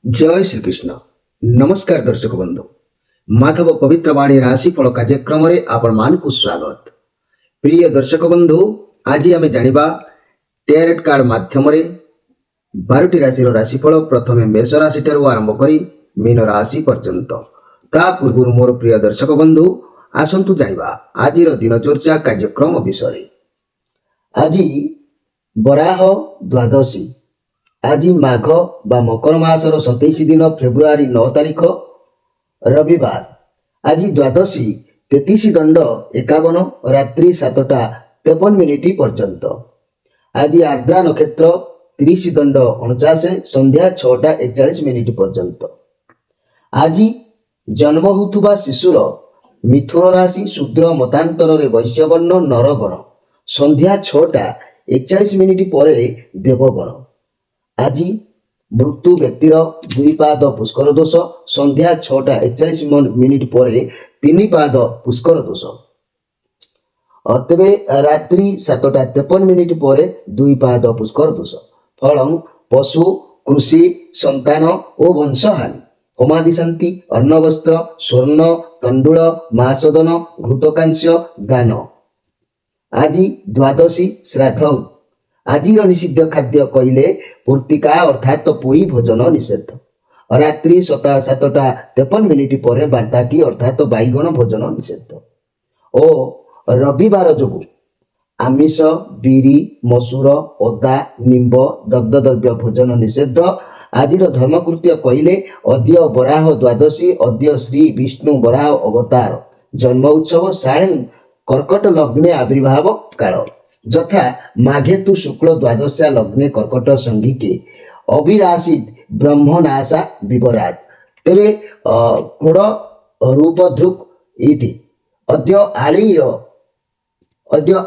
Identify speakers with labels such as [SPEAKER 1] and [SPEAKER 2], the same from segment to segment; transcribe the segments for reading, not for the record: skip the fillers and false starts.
[SPEAKER 1] जय श्री कृष्ण। नमस्कार दर्शक बंधु, माधव पवित्र वाणी राशिफल कार्यक्रम रे आपण मान को स्वागत। प्रिय दर्शक बंधु, आज आम जानिबा टैरेट कार्ड माध्यम रे 12टी राशि राशिफल प्रथमे मेष राशि ठारू आरंभ करी मीन राशि पर्यंत। ता पूर्व मोर प्रिय दर्शक बंधु आसंतु जानिबा आजिर दिनचर्या कार्यक्रम विषय। आज बराह द्वादशी। आज माघ बा मकर मासर 27 दिन फेब्रुआरी 9 तारीख रविवार। आज द्वादशी 33 दंड 51 रात्रि 7टा 53 मिनिट पर्यंत। आज आर्द्रा नक्षत्र 30 दंड 49 संध्या 6टा 41 मिनिट पर्यंत। आज जन्म होउथुबा शिशुर मिथुन राशि शूद्र मतांतर रे वैश्यवर्ण नरगण संध्या 6टा 41 मिनिट पर देवगण। आज मृत्यु व्यक्तिर 2 पाद पुष्कर दोष संध्या 6टा 41 मिनिट पर 3 पाद पुष्कर दोष। तेबे रात्रि 7टा 53 मिनिट पर 2 पाद पुष्कर दोष। फल पशु कृषि संतान और वंशहानि। होमादि शांति अन्न वस्त्र स्वर्ण तंडुल महासदन घृतकांस्य दान। आज द्वादशी श्राद्ध। आज निषिद्ध खाद्य कहले पूर्तिका अर्थात पोई भोजन निषेध। रात्रि 7टा 53 मिनिट पर बार्ताकी अर्थात बैगण भोजन निषेध। ओ रविवार जोगु आमिष बिरी मसूर अदा निंब दग्ध द्रव्य भोजन निषेध। आज धर्मकृत्य कहले अद्य बराह द्वादशी अद्य श्री विष्णु बराह अवतार जन्म उत्सव सायं कर्कट लग्ने आविर्भाव काल यथा माघेतु शुक्ल द्वादशा लग्ने कर्कट संघिके अभिराशित ब्रह्मनाशा विवरात। तेरे क्रोड़ रूपधृक इति अद्य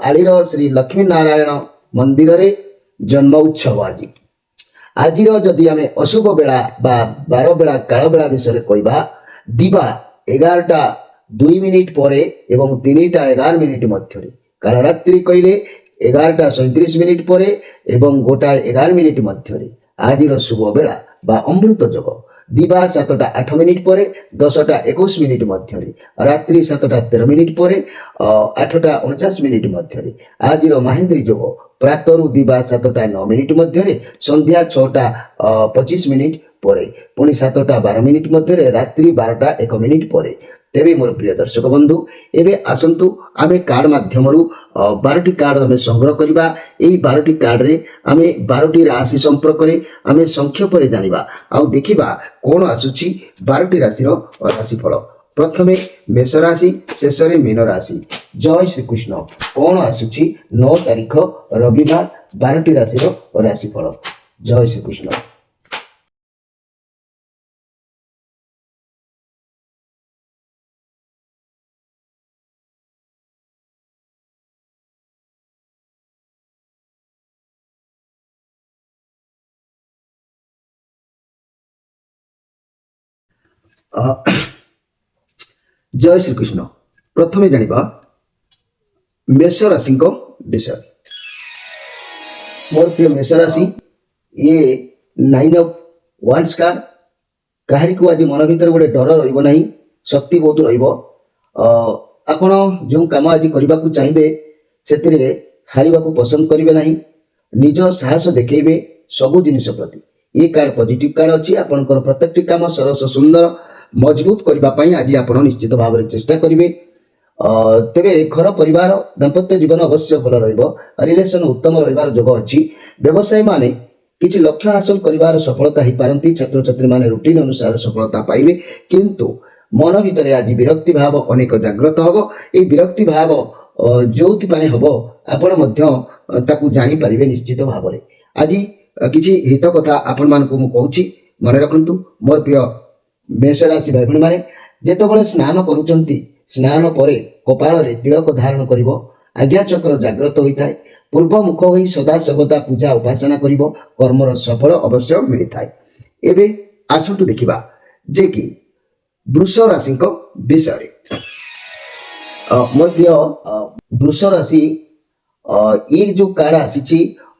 [SPEAKER 1] आलीर श्री लक्ष्मी नारायण मंदिर रे जन्म उत्सव। आज जदि आम अशुभ बेला बा 12 बेला काल बेला विषय कहबा दिवा 11टा 2 मिनिट पर एवं 3टा 11 मिनिट मध्य। काल रात्रि कहले 11टा 37 मिनिट पर एवं 2टा 11 मिनिट मध्य। आज शुभ बेला बा अमृत जोग दिवा 7टा 8 मिनिट पर 10टा 21 मिनिट मध्य। रात्रि 7टा 13 मिनिट पर 8टा 49 मिनिट मध्य। आज महेंद्री जोग प्रातरु दिवा 7टा 9 मिनिट मध्य संध्या 6टा 25 मिनिट पर पुणी 7टा 12 मिनिट मध्य रात्रि 12टा 1 मिनिट पर। तेबे मोर प्रिय दर्शक बंधु एबे आसंतु आमे कार्ड माध्यम 12टी कार्ड आमे संग्रह करिबा। एई 12टी कार्ड रे आमे 12टी राशि संपर्क रे आमे संक्षेप रे जानिबा आ देखिबा कोन आसुची 12टी राशिर राशिफल। प्रथमे मेष राशि शेष रे मीन राशि। जय श्री कृष्ण। कोन आसुची 9 तारीख रविवार 12टी राशिर राशिफल। जय श्री कृष्ण। जय श्री कृष्ण। प्रथमे जानिबा मेष राशि विषय। मोर प्रिय मेष राशि ये 9 ऑफ वांड्स कार्ड। काहरी को आज मन भीतर गोटे डर रहिबो नाही, शक्ति बहुत रहिबो। आपण जो काम आज करबा को चाहिबे सेतिरे हारिबा को पसंद करिवे नाही, निज साहस देखेबे सब जिनिस प्रति। ये कार्ड पॉजिटिव कार्ड अछि। आपनकर प्रत्येकटी काम सरस सुंदर मजबूत करबा पई आज आपण निश्चित भाव में चेष्टा करिवे। तेरे घर परिवार दाम्पत्य जीवन अवश्य भल रहिबो। रिलेशन उत्तम रहिबार जोग अछि। व्यवसाय माने किछि लक्ष्य हासिल करिवार सफलता ही पारंती। छात्र छात्री माने रूटीन अनुसार सफलता पाइबे, किंतु मन भितर आज विरक्ति भाव अनेक जागृत हबो। ए विरक्ति भाव जोथि पय हबो आपण मध्य ताकू जानि परिबे निश्चित भाव में। आज किछि हित कथा आपण मान को मु कहूछि, मन रखंतु। मोर प्रिय मेष राशि भाई भणी माने जेतेबेले स्नान करूचंती स्नान परे कपाल रे तिलक धारण करिवो। आज्ञा चक्र जागृत होइथाय। पूर्व मुख होई सदा सर्वदा पूजा उपासना करिवो। कर्मर सफल अवश्य मिलिथाय। एबे आसंतु देखिबा जे कि वृष राशि विषय। मोर प्रिय वृष राशि ये जो कार्ड आसी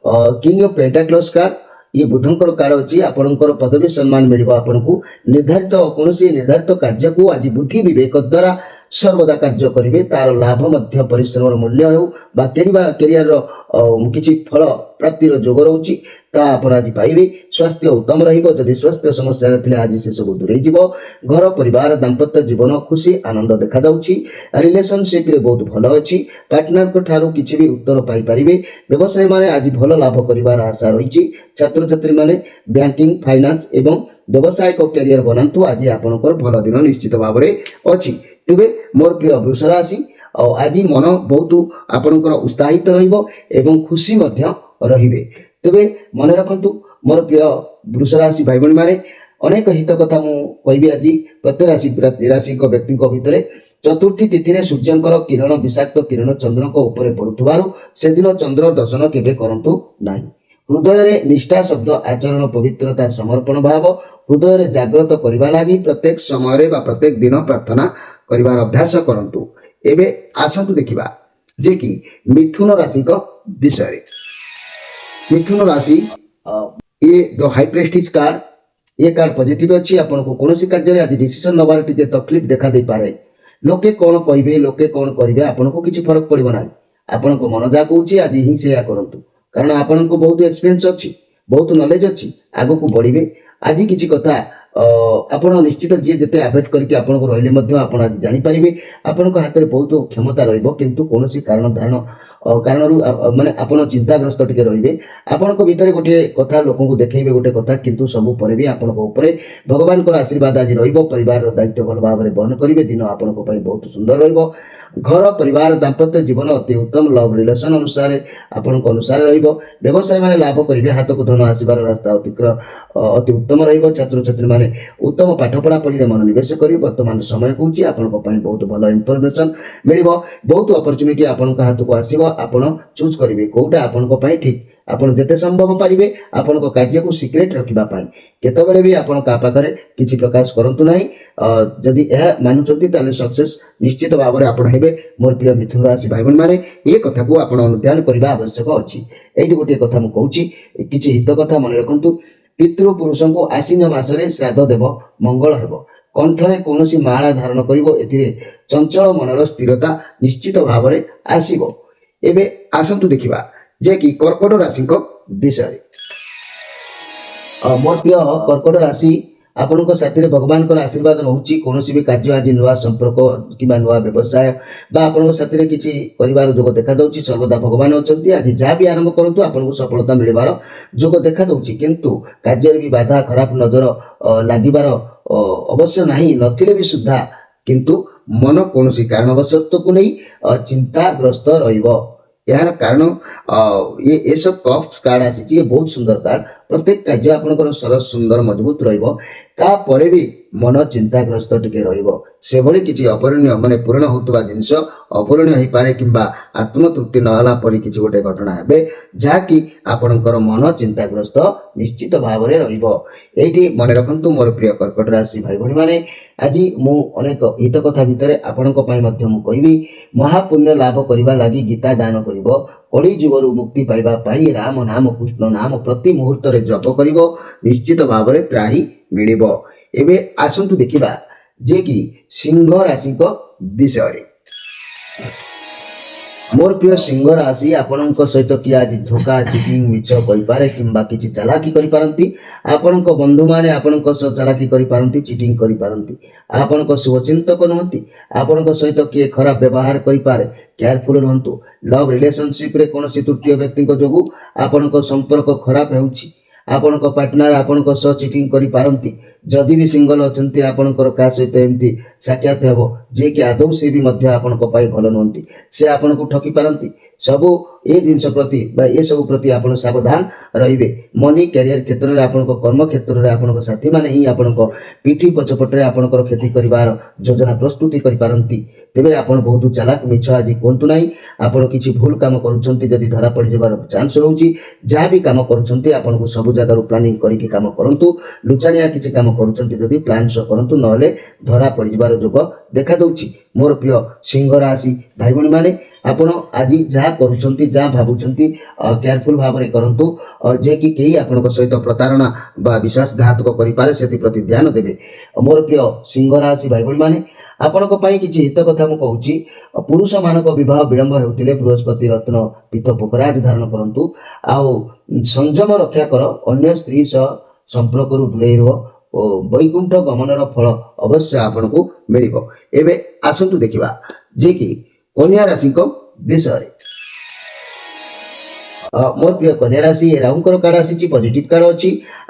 [SPEAKER 1] किंग ऑफ पेंटाक्लस कार्ड। ये बुधंकर काल अच्छी आपणकर पदवी सम्मान मिल आपको निर्धारित कौन निर्धारित कार्य को आज बुद्धि विवेक द्वारा सर्वदा कार्य करेंगे तार लाभ मध्य परिश्रम मूल्य हो कैरियर किसी फल प्राप्तिर जोग रोचे आप आज पाइबे। स्वास्थ्य उत्तम रही स्वास्थ्य समस्या थे आज से सब दूरे जीव। घर परिवार दाम्पत्य जीवन खुशी आनंद देखा रिलेशनशिप रे बहुत भल अच्छी पार्टनर को ठारू किसी भी उत्तर पाई परिबे। व्यवसाय माने आज भल लाभ करिवार आशा रही। छात्र छात्री माने बैंकिंग फाइनेंस एवं व्यवसायिक कैरियर बनातु आज आपनकर भल दिन निश्चित भाव में अच्छी। तेबे मोर प्रिय वृष राशि आज मन बहुत आपनकर उत्साहित रहिबो एवं खुशी मध्य रहिबे। तेबे मन रखंतु मोर प्रिय वृष राशि भाई बहन माने अनेक हित कथा मु कहबी। आज प्रत्येक राशि व्यक्ति भितर चतुर्थी तिथि रे सूर्यंकर किरण विषाक्त किरण चंद्र को ऊपर पड़ुथबारु से दिन चंद्र दर्शन केबे करंतु नाही। हृदय रे निष्ठा शब्द आचरण पवित्रता समर्पण भाव हृदय रे जागृत करबा लागि प्रत्येक समय रे बा प्रत्येक दिन प्रार्थना करिवार अभ्यास करंतु। एबे आसंतु देखिबा जे कि मिथुन राशि को विषय। मिथुन राशि ये द हाई प्रेस्टीज कार्ड ये कार्ड पॉजिटिव अच्छी आपको कौन कार्य आज डिसीजन नबार टिके तकलीफ देखा दे पारे। लोके कौन कहे लोके कौन करेंगे आपको किसी फरक पड़ो ना। आपण को मन जहाँ कहे आज ही से करूँ कारण आपन को बहुत एक्सपीरियंस अच्छी बहुत नॉलेज अच्छी आगो को बढ़े। आज किसी कथा आपण निश्चित जी जिते अवॉइड करके आपन को रहिले मध्य आपण आज जानि परिबे। आपन को हाथ में बहुत क्षमता रहिबो किंतु कोनोसी कारण धारण कारणरू माने आपण चिंताग्रस्त टिके रहिबे। आपण को भीतर गोटे कथा लोकन को देखैबे गोटे कथा किंतु सबु परे भी आपण को ऊपर भगवान को आशीर्वाद आज रहिबो। परिवार रो दायित्व भल भाव में बहन करिवे। दिन आपण को पई बहुत सुंदर रहिबो। घर परिवार दाम्पत्य जीवन अति उत्तम लव रिलेशन अनुसार आपण को अनुसार रहिबो। व्यवसाय माने लाभ करिवे। हाथ को धन आसीबार रास्ता अति उत्तम रहिबो। छात्र छात्री माने उत्तम पाठ पढ़ा पढ़ी मन निवेश करी। वर्तमान समय कौची आपण को पई बहुत भल इनफॉरमेशन मिलिबो। बहुत अपॉर्चुनिटी आपण को हाथ को आसीबो। आपण चूज करिवे कोटा आपण को पई ठीक आपण जेते संभव पारिबे। आपण को कार्य को सीक्रेट रखिबा पई केतबेले भी आपण का पाखरे किछि प्रकाश करंतु नाही। जदि यह मानुचंती ताले सक्सेस निश्चित भाव में आपण हेबे। मोर प्रिय मिथुन राशि भाई बहन माने ये कथा को आपण अनुध्यान करबा आवश्यक अछि। एठी गोटे कथा मु कहूची किछि हित कथा मन रखंतु। पितृ पुरुषों को आसीन मासरे श्राद्ध देव मंगल हेबो। कंठरे कौनसी माला धारण करिवो एथिरे चंचल मनर स्थिरता निश्चित भाव में आसीबो। एबे आसंतु देखिबा जे कि कर्कट राशि को विषय। मोर प्रिय कर्कट राशि आपण साथी भगवान को आशीर्वाद रोचे। कौन भी कार्य आज नुआ संपर्क कि नुआ व्यवसाय आपण साथी किसी कर जोग देखा दूसरी। सर्वदा भगवान अच्छा आज जहाँ भी आरंभ करूँ आपको सफलता मिलबार जोग देखा दूसरी किंतु कार्य भी बाधा खराब नजर लगिबार अवश्य नहीं नथिले भी सुधा किंतु मन कौन कारणवशत को नहीं चिंताग्रस्त रहिबो। यार कारण ये सब कफ कार्ड आसी बहुत सुंदर कार्ड। प्रत्येक कार्य आपनकर सरस सुंदर मजबूत रहिबो। तापरे भी मन चिंताग्रस्त टिके रहिबो। से भली किछि अपरणीय माने पूर्ण होतबा जिंस अपरणीय होई पारे किंबा आत्मतृप्ति न हला परि किछि गोटे घटना हेबे जहा कि आपनकर मन चिंताग्रस्त निश्चित भाव में रहिबो। एठी मन रखंतु मोर प्रिय कर्कट राशि भाई भणी माने आज मु अनेक हित कथा भितर आपनक पई मध्य मु कहिबी। महापुण्य लाभ करिबा लागि गीता दान करिवो। कली जुगरु मुक्ति पाइबा पाई राम नाम कृष्ण नाम प्रति मुहूर्त रे जप करिवो निश्चित भाव में त्राही मिलिबो। एबे आसंतु देखिबा जे कि सिंह राशि को विषय। मोर प्रिय सिंह राशि आपणक सहित कि आज धोखा चिटिंग मिछ करि पारे किंबा किछि चालाकी करि पारंती। आपणक बंधु माने आपणक सह चालाकी करि पारंती चिटिंग करि पारंती। आपणक शुभचिंतक नहंती। आपणक सहित किए खराब व्यवहार करि पारे केयरफुल रहंतु। लव रिलेशनशिप रे कोनोसी तृतीय व्यक्ति को जोगु आपणक संपर्क खराब हेउछि। आपणक पार्टनर आपणक सह चिटिंग करि पारंती। जदि भी सिंगल अछंती आपणकर का सहित एमती साक्षात हेबो जे कि आदौ से भी मध्य आपणक पाई भल नहंती। से आपणक ठकी पारंती। सबु ए जिनस प्रति बा ए सब प्रति आपण सावधान रहिबे। मनी कैरियर क्षेत्र रे आपणक कर्म क्षेत्र रे आपणक साथी माने ही आपणक पीठी पछपटरे आपणकर खेती करिवार योजना प्रस्तुति करि पारंती। ତେବେ ଆପଣ ବହୁତ ଚାଲାକ ମିଛ ଆଜି କୁହନ୍ତୁ ନାହିଁ। ଆପଣ କିଛି ଭୁଲ କାମ କରୁଛନ୍ତି ଯଦି ଧରା ପଡ଼ିଯିବାର ଚାନ୍ସ ରହୁଛି। ଯାହା ବି କାମ କରୁଛନ୍ତି ଆପଣଙ୍କୁ ସବୁ ଜାଗାରୁ ପ୍ଲାନିଂ କରିକି କାମ କରନ୍ତୁ। ଲୁଚାଣିଆ କିଛି କାମ କରୁଛନ୍ତି ଯଦି ପ୍ଲାନ୍ ସହ କରନ୍ତୁ, ନହେଲେ ଧରା ପଡ଼ିଯିବାର ଯୋଗ ଦେଖାଦେଉଛି। ମୋର ପ୍ରିୟ ସିଂହ ରାଶି ଭାଇ ଭଉଣୀମାନେ, ଆପଣ ଆଜି ଯାହା କରୁଛନ୍ତି, ଯାହା ଭାବୁଛନ୍ତି କେୟାରଫୁଲ ଭାବରେ କରନ୍ତୁ, ଯେ କି କେହି ଆପଣଙ୍କ ସହିତ ପ୍ରତାରଣା ବା ବିଶ୍ୱାସଘାତକ କରିପାରେ, ସେଥିପ୍ରତି ଧ୍ୟାନ ଦେବେ। ମୋର ପ୍ରିୟ ସିଂହ ରାଶି ଭାଇ ଭଉଣୀମାନେ, ଆପଣଙ୍କ ପାଇଁ କିଛି ହିତ କଥା ମୁଁ କହୁଛି। ପୁରୁଷମାନଙ୍କ ବିବାହ ବିଳମ୍ବ ହେଉଥିଲେ ବୃହସ୍ପତି ରତ୍ନ ପୀତ ପୋକରାଜ ଧାରଣ କରନ୍ତୁ। ଆଉ ସଂଯମ ରକ୍ଷା କର, ଅନ୍ୟ ସ୍ତ୍ରୀ ସହ ସମ୍ପର୍କରୁ ଦୂରେଇ ରୁହ ଓ ବୈକୁଣ୍ଠ ଗମନର ଫଳ ଅବଶ୍ୟ ଆପଣଙ୍କୁ ମିଳିବ। ଏବେ ଆସନ୍ତୁ ଦେଖିବା ଯେ କି କନ୍ୟା ରାଶିଙ୍କ ବିଷୟରେ। ମୋର ପ୍ରିୟ କନ୍ୟା ରାଶି, ରାହୁଙ୍କର କାର୍ଡ ଆସିଛି, ପଜିଟିଭ କାର୍ଡ ଅଛି।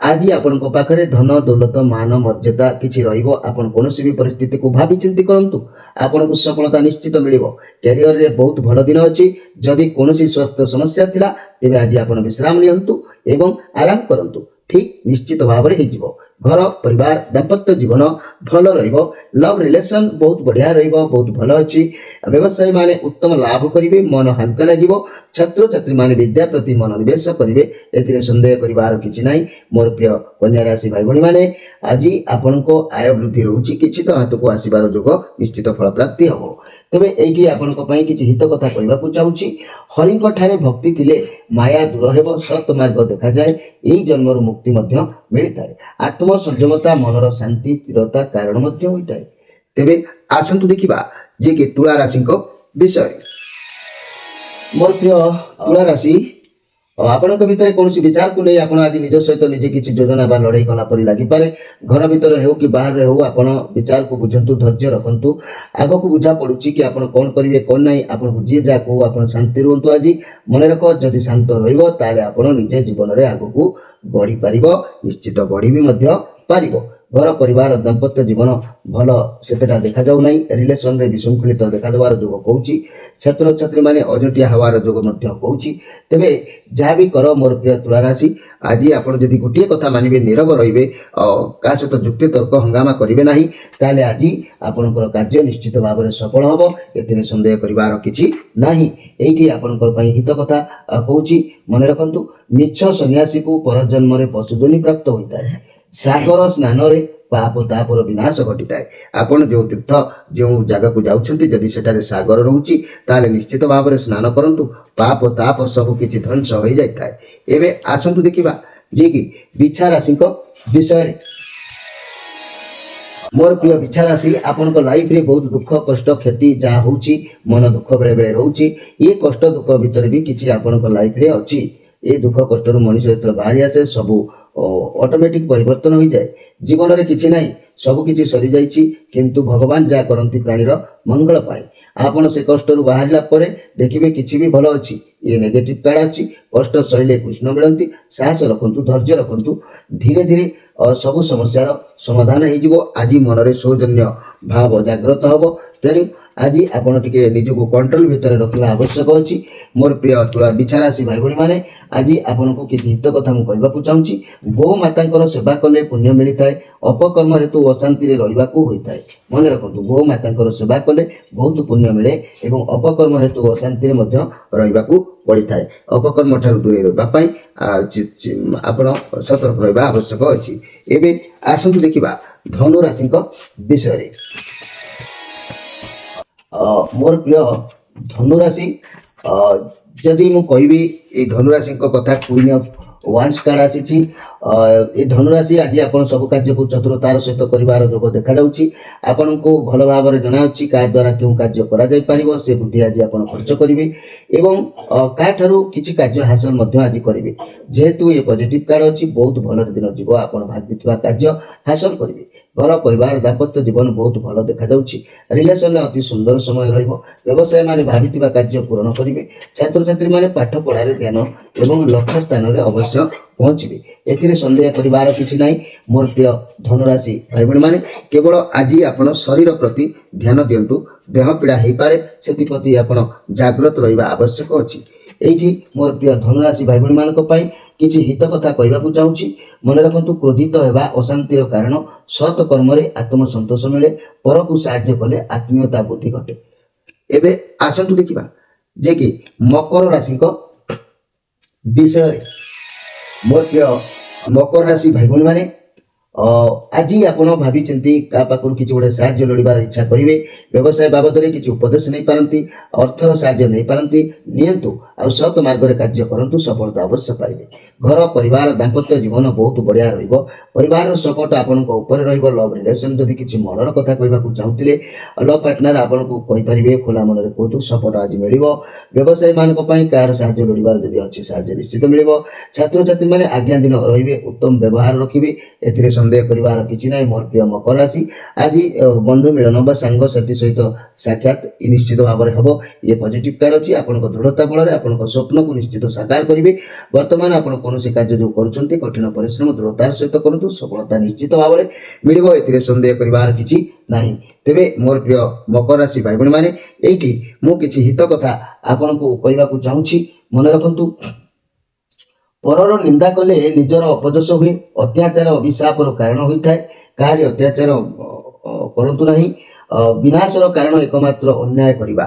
[SPEAKER 1] ଆଜି ଆପଣଙ୍କ ପାଖରେ ଧନ ଦୌଲତ ମାନ ମର୍ଯ୍ୟାଦା କିଛି ରହିବ। ଆପଣ କୌଣସି ବି ପରିସ୍ଥିତିକୁ ଭାବି ଚିନ୍ତି କରନ୍ତୁ, ଆପଣଙ୍କୁ ସଫଳତା ନିଶ୍ଚିତ ମିଳିବ। କ୍ୟାରିୟରରେ ବହୁତ ଭଲ ଦିନ ଅଛି। ଯଦି କୌଣସି ସ୍ୱାସ୍ଥ୍ୟ ସମସ୍ୟା ଥିଲା ତେବେ ଆଜି ଆପଣ ବିଶ୍ରାମ ନିଅନ୍ତୁ ଏବଂ ଆରାମ କରନ୍ତୁ, ଠିକ୍ ନିଶ୍ଚିତ ଭାବରେ ହେଇଯିବ। ଘର ପରିବାର ଦାମ୍ପତ୍ୟ ଜୀବନ ଭଲ ରହିବ। ଲଭ ରିଲେସନ ବହୁତ ବଢ଼ିଆ ରହିବ, ବହୁତ ଭଲ ଅଛି। ବ୍ୟବସାୟୀ ମାନେ ଉତ୍ତମ ଲାଭ କରିବେ, ମନ ହାଲକା ଲାଗିବ। ଛାତ୍ରଛାତ୍ରୀମାନେ ବିଦ୍ୟା ପ୍ରତି ମନୋନିବେଶ କରିବେ, ଏଥିରେ ସନ୍ଦେହ କରିବାର କିଛି ନାହିଁ। ମୋର ପ୍ରିୟ କନ୍ୟା ରାଶି ଭାଇ ଭଉଣୀମାନେ, ଆଜି ଆପଣଙ୍କ ଆୟ ବୃଦ୍ଧି ରହୁଛି, କିଛି ତ ହାତକୁ ଆସିବାର ଯୋଗ ନିଶ୍ଚିତ ଫଳ ପ୍ରାପ୍ତି ହେବ। ତେବେ ଏଇଠି ଆପଣଙ୍କ ପାଇଁ କିଛି ହିତ କଥା କହିବାକୁ ଚାହୁଁଛି। ହରିଙ୍କ ଠାରେ ଭକ୍ତି ଥିଲେ ମାୟା ଦୂର ହେବ, ସତ୍ ମାର୍ଗ ଦେଖାଯାଏ, ଏହି ଜନ୍ମରୁ ମୁକ୍ତି ମଧ୍ୟ ମିଳିଥାଏ। ଆତ୍ମ ସଂଯମତା ମନର ଶାନ୍ତି ସ୍ଥିରତା କାରଣ ମଧ୍ୟ ହୋଇଥାଏ। ତେବେ ଆସନ୍ତୁ ଦେଖିବା ଯେ କି ତୁଳା ରାଶିଙ୍କ ବିଷୟରେ। ମୋର ପ୍ରିୟ ତୁଳା ରାଶି, ଆପଣଙ୍କ ଭିତରେ କୌଣସି ବିଚାରକୁ ନେଇ ଆପଣ ଆଜି ନିଜ ସହିତ ନିଜେ କିଛି ଯୋଜନା ବା ଲଢ଼େଇ କଲା ପରି ଲାଗିପାରେ। ଘର ଭିତରେ ହେଉ କି ବାହାରେ ହେଉ ଆପଣ ବିଚାରକୁ ବୁଝନ୍ତୁ, ଧୈର୍ଯ୍ୟ ରଖନ୍ତୁ। ଆଗକୁ ବୁଝା ପଡ଼ୁଛି କି ଆପଣ କ'ଣ କରିବେ କ'ଣ ନାହିଁ। ଆପଣଙ୍କୁ ଯିଏ ଯାହା କହୁ ଆପଣ ଶାନ୍ତି ରୁହନ୍ତୁ। ଆଜି ମନେ ରଖ, ଯଦି ଶାନ୍ତ ରହିବ ତାହେଲେ ଆପଣ ନିଜେ ଜୀବନରେ ଆଗକୁ ବଢ଼ିପାରିବ, ନିଶ୍ଚିତ ବଢ଼ି ବି ମଧ୍ୟ ପାରିବ। ଘର ପରିବାର ଦାମ୍ପତ୍ୟ ଜୀବନ ଭଲ ସେତେଟା ଦେଖାଯାଉ ନାହିଁ। ରିଲେସନରେ ବିଶୃଙ୍ଖଳିତ ଦେଖାଦେବାର ଯୋଗ କହୁଛି। ଛାତ୍ରଛାତ୍ରୀମାନେ ଅଜଟିଆ ହେବାର ଯୋଗ ମଧ୍ୟ କହୁଛି। ତେବେ ଯାହା ବି କର ମୋର ପ୍ରିୟ ତୁଳା ରାଶି, ଆଜି ଆପଣ ଯଦି ଗୋଟିଏ କଥା ମାନିବେ, ନୀରବ ରହିବେ, କାହା ସହିତ ଯୁକ୍ତି ତର୍କ ହଙ୍ଗାମା କରିବେ ନାହିଁ, ତାହେଲେ ଆଜି ଆପଣଙ୍କର କାର୍ଯ୍ୟ ନିଶ୍ଚିତ ଭାବରେ ସଫଳ ହେବ, ଏଥିରେ ସନ୍ଦେହ କରିବାର କିଛି ନାହିଁ। ଏଇଠି ଆପଣଙ୍କର ପାଇଁ ହିତ କଥା କହୁଛି, ମନେ ରଖନ୍ତୁ। ମିଛ ସନ୍ନ୍ୟାସୀକୁ ପରଜନ୍ମରେ ପଶୁଜନି ପ୍ରାପ୍ତ ହୋଇଥାଏ। ସାଗର ସ୍ନାନରେ ପାପ ତାପର ବିନାଶ ଘଟିଥାଏ। ଆପଣ ଯେଉଁ ତୀର୍ଥ ଯେଉଁ ଜାଗାକୁ ଯାଉଛନ୍ତି, ଯଦି ସେଠାରେ ସାଗର ରହୁଛି ତାହେଲେ ନିଶ୍ଚିତ ଭାବରେ ସ୍ନାନ କରନ୍ତୁ, ପାପ ତାପ ସବୁ କିଛି ଧ୍ୱଂସ ହୋଇଯାଇଥାଏ। ଏବେ ଆସନ୍ତୁ ଦେଖିବା ଯେ କି ବିଛା ରାଶିଙ୍କ ବିଷୟରେ। ମୋର ପ୍ରିୟ ବିଛା ରାଶି, ଆପଣଙ୍କ ଲାଇଫରେ ବହୁତ ଦୁଃଖ କଷ୍ଟ କ୍ଷତି ଯାହା ହେଉଛି, ମନ ଦୁଃଖ ବେଳେ ବେଳେ ରହୁଛି। ଏ କଷ୍ଟ ଦୁଃଖ ଭିତରେ ବି କିଛି ଆପଣଙ୍କ ଲାଇଫରେ ଅଛି। ଏ ଦୁଃଖ କଷ୍ଟରୁ ମଣିଷ ଯେତେବେଳେ ବାହାରି ଆସେ, ସବୁ ଅଟୋମେଟିକ ପରିବର୍ତ୍ତନ ହୋଇଯାଏ। ଜୀବନରେ କିଛି ନାହିଁ, ସବୁ କିଛି ସରିଯାଇଛି, କିନ୍ତୁ ଭଗବାନ ଯାହା କରନ୍ତି ପ୍ରାଣୀର ମଙ୍ଗଳ ପାଇଁ। ଆପଣ ସେ କଷ୍ଟରୁ ବାହାରିଲା ପରେ ଦେଖିବେ କିଛି ବି ଭଲ ଅଛି। ଏ ନେଗେଟିଭ କାର୍ଡ ଅଛି। କଷ୍ଟ ସହିଲେ କୃଷ୍ଣ ମିଳନ୍ତି। ସାହସ ରଖନ୍ତୁ, ଧୈର୍ଯ୍ୟ ରଖନ୍ତୁ, ଧୀରେ ଧୀରେ ସବୁ ସମସ୍ୟାର ସମାଧାନ ହେଇଯିବ। ଆଜି ମନରେ ସୌଜନ୍ୟ ଭାବ ଜାଗ୍ରତ ହେବ। ତେଣୁ ଆଜି ଆପଣ ଟିକେ ନିଜକୁ କଣ୍ଟ୍ରୋଲ ଭିତରେ ରଖିବା ଆବଶ୍ୟକ ଅଛି। ମୋର ପ୍ରିୟ ତୁଳା ବିଛା ରାଶି ଭାଇ ଭଉଣୀମାନେ, ଆଜି ଆପଣଙ୍କୁ କିଛି ହିତ କଥା ମୁଁ କହିବାକୁ ଚାହୁଁଛି। ଗୋମାତାଙ୍କର ସେବା କଲେ ପୁଣ୍ୟ ମିଳିଥାଏ, ଅପକର୍ମ ହେତୁ ଅଶାନ୍ତିରେ ରହିବାକୁ ହୋଇଥାଏ। ମନେ ରଖନ୍ତୁ, ଗୋମାତାଙ୍କର ସେବା କଲେ ବହୁତ ପୁଣ୍ୟ ମିଳେ ଏବଂ ଅପକର୍ମ ହେତୁ ଅଶାନ୍ତିରେ ମଧ୍ୟ ରହିବାକୁ ପଡ଼ିଥାଏ। ଅପକର୍ମ ଠାରୁ ଦୂରେଇ ରହିବା ପାଇଁ ଆପଣ ସତର୍କ ରହିବା ଆବଶ୍ୟକ ଅଛି। ଏବେ ଆସନ୍ତୁ ଦେଖିବା ଧନୁ ରାଶିଙ୍କ ବିଷୟରେ। ମୋର ପ୍ରିୟ ଧନୁ ରାଶି, ଯଦି ମୁଁ କହିବି এই ଧନୁରାଶିଙ୍କ କଥା, କୁଇନ୍ ଅଫ୍ ୱାନ୍ସ କାର୍ଡ ଆସିଛି। এই ଧନୁରାଶି ଆଜି ଆପଣ ସବୁ କାର୍ଯ୍ୟକୁ ଚତୁରତାର ସହିତ କରିବାର ଯୋଗ ଦେଖାଯାଉଛି। ଆପଣଙ୍କୁ ଭଲ ଭାବରେ ଜଣାଅଛି କାହା ଦ୍ୱାରା କେଉଁ କାର୍ଯ୍ୟ କରାଯାଇପାରିବ, ସେ ବୁଦ୍ଧି ଆଜି ଆପଣ ଖର୍ଚ୍ଚ କରିବେ ଏବଂ କାହାଠାରୁ କିଛି କାର୍ଯ୍ୟ ହାସଲ ମଧ୍ୟ ଆଜି କରିବେ। ଯେହେତୁ ଏ ପଜିଟିଭ କାର୍ଡ ଅଛି, ବହୁତ ଭଲରେ ଦିନ ଯିବ, ଆପଣ ଭାବିଥିବା କାର୍ଯ୍ୟ ହାସଲ କରିବେ। ଘର ପରିବାର ଦାମ୍ପତ୍ୟ ଜୀବନ ବହୁତ ଭଲ ଦେଖାଯାଉଛି। ରିଲେସନରେ ଅତି ସୁନ୍ଦର ସମୟ ରହିବ। ବ୍ୟବସାୟୀମାନେ ଭାବିଥିବା କାର୍ଯ୍ୟ ପୂରଣ କରିବେ। ଛାତ୍ରଛାତ୍ରୀମାନେ ପାଠ ପଢ଼ାରେ ଧ୍ୟାନ ଏବଂ ଲକ୍ଷ୍ୟ ସ୍ଥାନରେ ଅବଶ୍ୟ ପହଞ୍ଚିବେ, ଏଥିରେ ସନ୍ଦେହ କରିବାର କିଛି ନାହିଁ। ମୋର ପ୍ରିୟ ଧନୁରାଶି ଭାଇ ଭଉଣୀମାନେ, କେବଳ ଆଜି ଆପଣ ଶରୀର ପ୍ରତି ଧ୍ୟାନ ଦିଅନ୍ତୁ। ଦେହ ପୀଡ଼ା ହେଇପାରେ, ସେଥିପ୍ରତି ଆପଣ ଜାଗ୍ରତ ରହିବା ଆବଶ୍ୟକ ଅଛି। এইটি ମୋର ପ୍ରିୟ ଧନୁରାଶି ଭାଇ ଭଉଣୀମାନଙ୍କ ପାଇଁ କିଛି ହିତ କଥା କହିବାକୁ ଚାହୁଁଛି। ମନେ ରଖନ୍ତୁ, କ୍ରୋଧିତ ହେବା ଅଶାନ୍ତିର କାରଣ। ସତ୍ କର୍ମରେ ଆତ୍ମସନ୍ତୋଷ ମିଳେ, ପରକୁ ସାହାଯ୍ୟ କଲେ ଆତ୍ମୀୟତା ବୃଦ୍ଧି ଘଟେ। ଏବେ ଆସନ୍ତୁ ଦେଖିବା ଯେ କି ମକର ରାଶିଙ୍କ ବିଷୟରେ। ମୋର ପ୍ରିୟ ମକର ରାଶି ଭାଇ ଭଉଣୀ ମାନେ, ଆଜି ଆପଣ ଭାବିଛନ୍ତି କାହା ପାଖରୁ କିଛି ଗୋଟେ ସାହାଯ୍ୟ ଲୋଡ଼ିବାର ଇଚ୍ଛା କରିବେ, ବ୍ୟବସାୟ ବାବଦରେ କିଛି ଉପଦେଶ ନେଇପାରନ୍ତି, ଅର୍ଥର ସାହାଯ୍ୟ ନେଇପାରନ୍ତି, ନିଅନ୍ତୁ ଆଉ ସତ ମାର୍ଗରେ କାର୍ଯ୍ୟ କରନ୍ତୁ, ସଫଳତା ଅବଶ୍ୟ ପାଇବେ। ଘର ପରିବାର ଦାମ୍ପତ୍ୟ ଜୀବନ ବହୁତ ବଢ଼ିଆ ରହିବ। ପରିବାରର ସପୋର୍ଟ ଆପଣଙ୍କ ଉପରେ ରହିବ। ଲଭ୍ ରିଲେସନ୍ ଯଦି କିଛି ମନର କଥା କହିବାକୁ ଚାହୁଁଥିଲେ, ଲଭ୍ ପାର୍ଟନର ଆପଣଙ୍କୁ କହିପାରିବେ, ଖୋଲା ମନରେ କୁହନ୍ତୁ, ସପୋର୍ଟ ଆଜି ମିଳିବ। ବ୍ୟବସାୟୀମାନଙ୍କ ପାଇଁ କାହାର ସାହାଯ୍ୟ ଲୋଡ଼ିବାର ଯଦି ଅଛି, ସାହାଯ୍ୟ ନିଶ୍ଚିତ ମିଳିବ। ଛାତ୍ରଛାତ୍ରୀମାନେ ଆଜ୍ଞା ଦିନ ରହିବେ, ଉତ୍ତମ ବ୍ୟବହାର ରଖିବେ, ଏଥିରେ ସନ୍ଦେହ କରିବାର କିଛି ନାହିଁ। ମୋର ପ୍ରିୟ ମକର ରାଶି, ଆଜି ବନ୍ଧୁ ମିଳନ ବା ସାଙ୍ଗସାଥି ସହିତ ସାକ୍ଷାତ ନିଶ୍ଚିତ ଭାବରେ ହେବ। ଇଏ ପଜିଟିଭ କାର୍ଡ ଅଛି। ଆପଣଙ୍କ ଦୃଢ଼ତା ବଳରେ ଆପଣଙ୍କ ସ୍ୱପ୍ନକୁ ନିଶ୍ଚିତ ସାକାର କରିବେ। ବର୍ତ୍ତମାନ ଆପଣ କୌଣସି କାର୍ଯ୍ୟ ଯେଉଁ କରୁଛନ୍ତି, କଠିନ ପରିଶ୍ରମ ଦୃଢ଼ତାର ସହିତ କରନ୍ତୁ, ସଫଳତା ନିଶ୍ଚିତ ଭାବରେ ମିଳିବ, ଏଥିରେ ସନ୍ଦେହ କରିବାର କିଛି ନାହିଁ। ତେବେ ମୋର ପ୍ରିୟ ମକର ରାଶି ଭାଇ ଭଉଣୀ ମାନେ, ଏଇଠି ମୁଁ କିଛି ହିତ କଥା ଆପଣଙ୍କୁ କହିବାକୁ ଚାହୁଁଛି। ମନେ ରଖନ୍ତୁ, ପରର ନିନ୍ଦା କଲେ ନିଜର ଅପଯଶ ହୁଏ। ଅତ୍ୟାଚାର ଅଭିଶାପର କାରଣ ହୋଇଥାଏ। କାହାରି ଅତ୍ୟାଚାର କରନ୍ତୁ ନାହିଁ। ବିନାଶର କାରଣ ଏକମାତ୍ର ଅନ୍ୟାୟ କରିବା।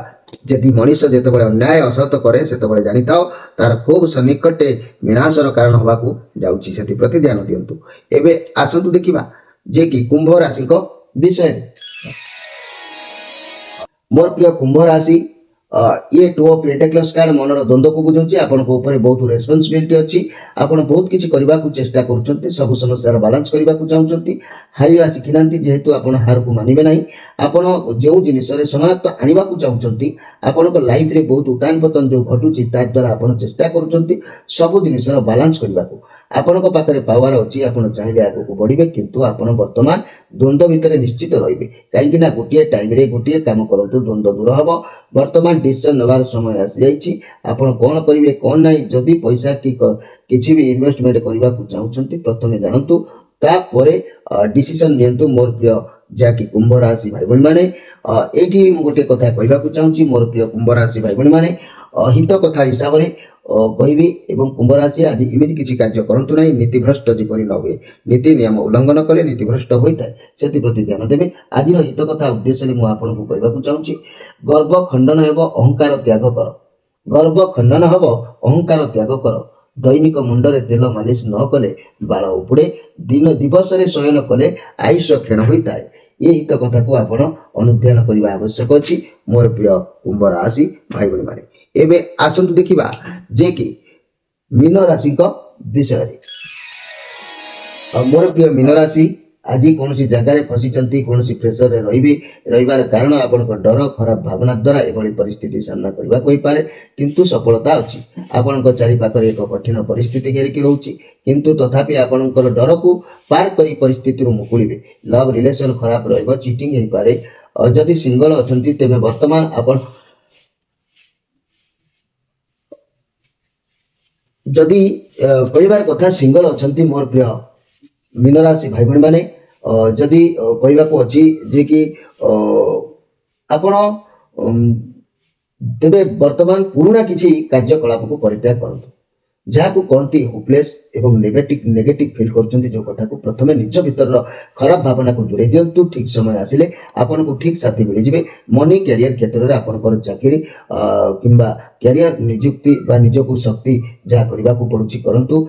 [SPEAKER 1] ଯଦି ମଣିଷ ଯେତେବେଳେ ଅନ୍ୟାୟ ଅସତ କରେ, ସେତେବେଳେ ଜାଣିଥାଅ ତାର ଖୁବ୍ ସନ୍ନିକଟେ ବିନାଶର କାରଣ ହେବାକୁ ଯାଉଛି। ସେଥିପ୍ରତି ଧ୍ୟାନ ଦିଅନ୍ତୁ। ଏବେ ଆସନ୍ତୁ ଦେଖିବା ଯେ କି କୁମ୍ଭ ରାଶିଙ୍କ ବିଷୟରେ। ମୋର ପ୍ରିୟ କୁମ୍ଭ ରାଶି, ये टू ऑफ पेंटाक्लस कार्ड मनर द्वंद्व को बुझाऊँ। आपन बहुत रेस्पॉन्सिबिलिटी अच्छी। आपन बहुत किसी करने को चेष्टा कर सब समस्या बालांस करने को चाहते। हारिवा शिखी ना जेहेतु आप हार को मानवे ना। आपड़ जो जिन समानत्व आने को चाहते, आपण लाइफ रे बहुत उतान पतन जो घटुची द्वारा आप चेष्टा कर सब जिन बालांस करने को। आपण पाखे पावर अच्छी। आप चाहिए आग को बढ़े, किंतु आप बर्तमान द्वंद्व भितर निश्चित रे कहीं गोटे टाइम रे गोटे काम करूँ, द्वंद्व दूर हम। बर्तमान डिसीजन नेबार समय आसी जाइए। आपण कौन करेंगे कौन ना, जदि पैसा किसी भी इन्वेस्टमेंट करने को चाहते, प्रथम जानतु, तापरे डिसीजन नियंतु। मोर प्रिय जहाँकि कुंभ राशि भाई भाई मैंने, ये गोटे कथा कहवाक चाहूँगी। मोर प्रिय कुंभ राशि भाई भाई मैंने, हित कथा हिसाब से कहबी। कुंभ राशि आज इमिति किसी कार्य करंतु नहीं, नीतिभ्रष्ट जीपरि न हुए। नीति नियम उल्लंघन कले नीतिभ्रष्ट होता है, से प्रति ध्यान देवे। आज हित कथा उद्देश्य मुझे आपको कहवाक चाहूँगी। गर्व खंडन हेब, अहंकार त्याग कर। गर्व खंडन हेब, अहंकार त्याग कर। दैनिक मुंडरे तेल मालिश न कले बाल उपुड़े। दिन दिवस शयन कले आयुष क्षीण होता है। ये हित कथा को आप अनुध्यान करने आवश्यक अच्छी। मोर प्रिय कुंभ राशि भाई भाई मैंने, एबे आसंतु देखिबा जे कि मीन राशि विषय। मोर प्रिय मीन राशि, आज कौन जगार फसी कौन प्रेसर रही कारण आप डर खराब भावना द्वारा एभली परिस्थिति सामना करने को पारे, किंतु सफलता अच्छी। आपण चारिपाखरे एक कठिन परिस्थिति घेरिकी रोचे, किंतु तथापि आपणकर डर को पार कर परिस्थिति मुकुलिबे। लव रिलेशन खराब रहिबो, चीटिंग हो पारे। जदि सिंगल अछंती तेबे वर्तमान आपण जदि कहबार कथा सिंगल अछंती, मोर प्रिय मीन राशि भाई भाई मैंने, जदि कहवाक अच्छी जे कि आपण तेबे वर्तमान पुराना किसी कार्यकलाप को परित्याग करंतु। जहाँ को कहती होपलेस एवं नेगेटिव फील करछंती जो कथा को प्रथमे निज भीतर खराब भावना को दूरे दियंतु। ठीक समय आसिले आपन को ठीक साथी मिल जिवे। मनी कैरियर क्षेत्र में आपनकर चाकरी किंबा कैरियर नियुक्ति बा निजको शक्ति जहाँ करने को पड़ुछि करंतु।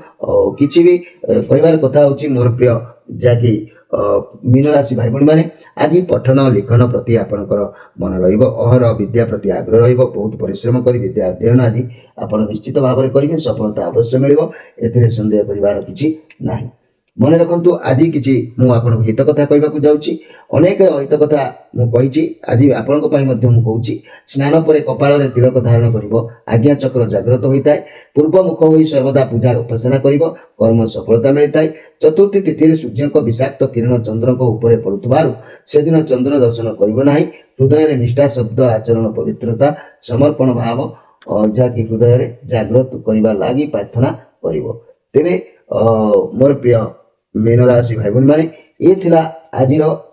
[SPEAKER 1] किछि भी कहबार कथा होछि मोर प्रिय जहाँकि मीन राशि भाई भाई मैंने, आज पठन लिखन प्रति आपणकर मन रहिबो। अहर विद्या प्रति आग्रह रहिबो। बहुत परिश्रम करी विद्या अध्ययन आज आप निश्चित भाव में करेंगे, सफलता अवश्य मिलिबो, एथिरे संदेह करिवार किछि नाही। मन रखंतु, आज किछि मु आपनको हित कथा कहबाक जाउछि। अनेक हित कथा मु कहिछि, आज आपनको पई मध्य मु कहूछि। स्नान परे कपाल रे तिलक धारण करिवो, आज्ञा चक्र जागृत होइताय। पूर्व मुख होई सर्वदा पूजा उपासना करिवो, कर्म सफलता मिलिताय। चतुर्थी तिथि रे सूर्यक विषाक्त किरण चंद्रक ऊपर पड़ुथबारु सेदिन चंद्र दर्शन करिवो नाही। हृदय रे निष्ठा शब्द आचरण पवित्रता समर्पण भाव जहाँकि हृदय रे जागृत करने लगी प्रार्थना करिवो। तेबे मोर प्रिय मीन राशि भाई भाई मैंने, ये थिला आज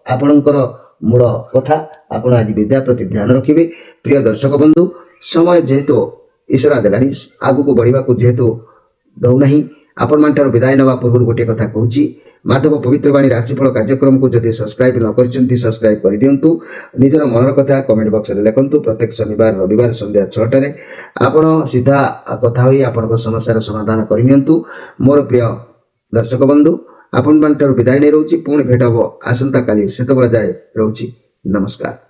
[SPEAKER 1] आपणकर मूल कथा। आपण आज विद्या प्रति ध्यान रखिए। प्रिय दर्शक बंधु, समय जेहेतु ईश्वरा देलानी आगु को बढ़ा जेहेतु दौना, ଆପଣମାନଠାରୁ ବିଦାୟ ନେବା ପୂର୍ବରୁ ଗୋଟିଏ କଥା କହୁଛି, ମାଧବ ପବିତ୍ରବାଣୀ ରାଶିଫଳ କାର୍ଯ୍ୟକ୍ରମକୁ ଯଦି ସବସ୍କ୍ରାଇବ୍ ନ କରିଛନ୍ତି ସବସ୍କ୍ରାଇବ୍ କରିଦିଅନ୍ତୁ। ନିଜର ମନର କଥା କମେଣ୍ଟ ବକ୍ସରେ ଲେଖନ୍ତୁ। ପ୍ରତ୍ୟେକ ଶନିବାର ରବିବାର ସନ୍ଧ୍ୟା 6ଟାରେ ଆପଣ ସିଧା କଥା ହୋଇ ଆପଣଙ୍କ ସମସ୍ୟାର ସମାଧାନ କରିନିଅନ୍ତୁ। ମୋର ପ୍ରିୟ ଦର୍ଶକ ବନ୍ଧୁ, ଆପଣମାନଠାରୁ ବିଦାୟ ନେଇ ରହୁଛି। ପୁଣି ଭେଟ ହେବ ଆସନ୍ତାକାଲି। ସେତେବେଳେ ଯାଏ ରହୁଛି। ନମସ୍କାର।